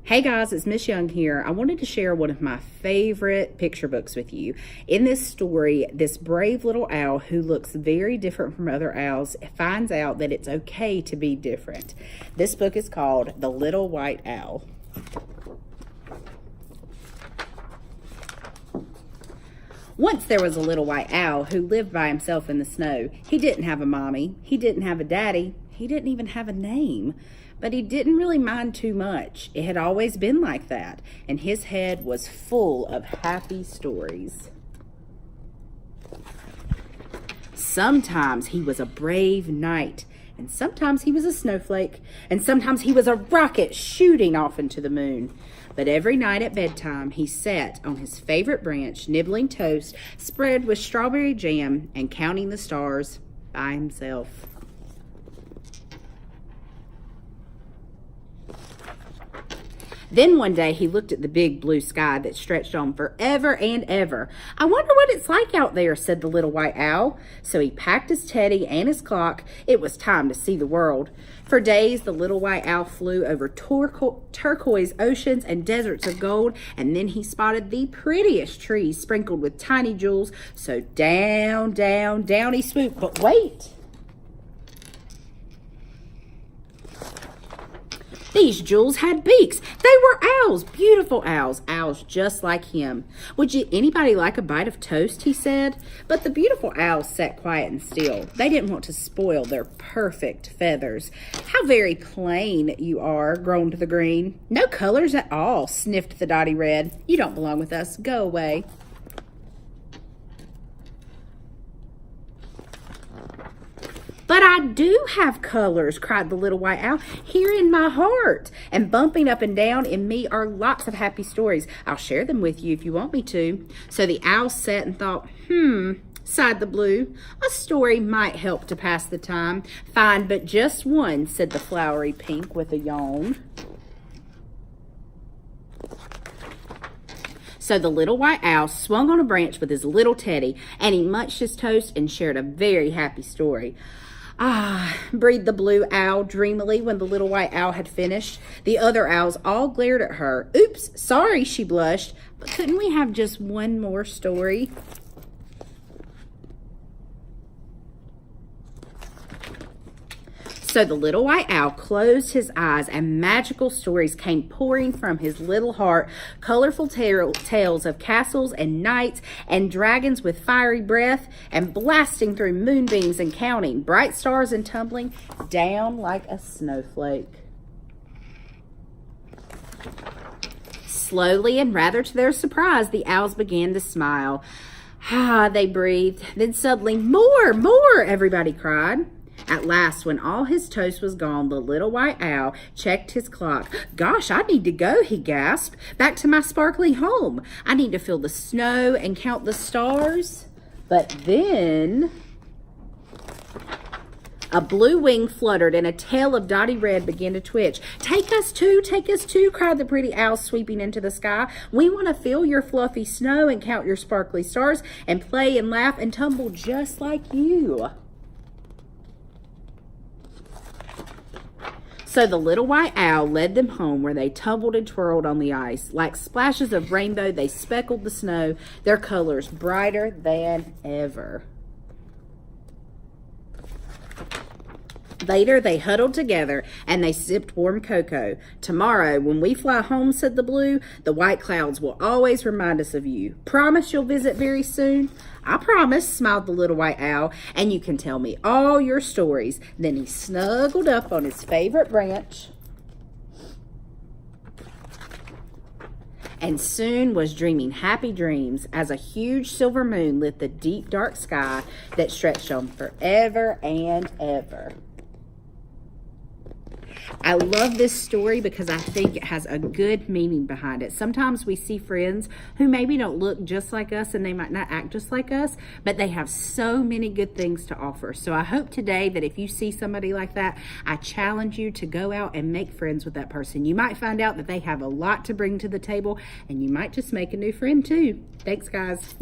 Hey guys, it's Miss Young here. I wanted to share one of my favorite picture books with you. In this story, this brave little owl who looks very different from other owls finds out that it's okay to be different. This book is called The Little White Owl. Once there was a little white owl who lived by himself in the snow. He didn't have a mommy. He didn't have a daddy. He didn't even have a name. But he didn't really mind too much. It had always been like that, and his head was full of happy stories. Sometimes he was a brave knight, and sometimes he was a snowflake, and sometimes he was a rocket shooting off into the moon. But every night at bedtime, he sat on his favorite branch, nibbling toast spread with strawberry jam and counting the stars by himself. Then one day he looked at the big blue sky that stretched on forever and ever. "I wonder what it's like out there," said the little white owl. So he packed his teddy and his clock. It was time to see the world. For days, the little white owl flew over turquoise oceans and deserts of gold, and then he spotted the prettiest trees sprinkled with tiny jewels. So down, down, down he swooped. But wait! These jewels had beaks. They were owls, beautiful owls just like him. "Would anybody like a bite of toast?" he said. But the beautiful owls sat quiet and still. They didn't want to spoil their perfect feathers. "How very plain you are," groaned the green. "No colors at all," sniffed the dotty red. "You don't belong with us. Go away." "But I do have colors," cried the little white owl, "here in my heart. And bumping up and down in me are lots of happy stories. I'll share them with you if you want me to." So the owl sat and thought, sighed the blue. "A story might help to pass the time." "Fine, but just one," said the flowery pink with a yawn. So the little white owl swung on a branch with his little teddy, and he munched his toast and shared a very happy story. "Ah," breathed the blue owl dreamily when the little white owl had finished. The other owls all glared at her. "Oops, sorry," she blushed. "But couldn't we have just one more story?" So the little white owl closed his eyes, and magical stories came pouring from his little heart. Colorful tales of castles and knights and dragons with fiery breath, and blasting through moonbeams and counting, bright stars and tumbling down like a snowflake. Slowly, and rather to their surprise, the owls began to smile. "Ah," they breathed. Then suddenly, "More, more," everybody cried. At last, when all his toast was gone, the little white owl checked his clock. "Gosh, I need to go," he gasped. "Back to my sparkly home. I need to feel the snow and count the stars." But then a blue wing fluttered and a tail of dotty red began to twitch. Take us too, cried the pretty owl, sweeping into the sky. "We want to feel your fluffy snow and count your sparkly stars and play and laugh and tumble just like you." So the little white owl led them home, where they tumbled and twirled on the ice. Like splashes of rainbow, they speckled the snow, their colors brighter than ever. Later, they huddled together and they sipped warm cocoa. "Tomorrow, when we fly home," said the blue, "the white clouds will always remind us of you. Promise you'll visit very soon?" "I promise," smiled the little white owl, "and you can tell me all your stories." Then he snuggled up on his favorite branch and soon was dreaming happy dreams as a huge silver moon lit the deep dark sky that stretched on forever and ever. I love this story because I think it has a good meaning behind it. Sometimes we see friends who maybe don't look just like us and they might not act just like us, but they have so many good things to offer. So I hope today that if you see somebody like that, I challenge you to go out and make friends with that person. You might find out that they have a lot to bring to the table, and you might just make a new friend too. Thanks, guys.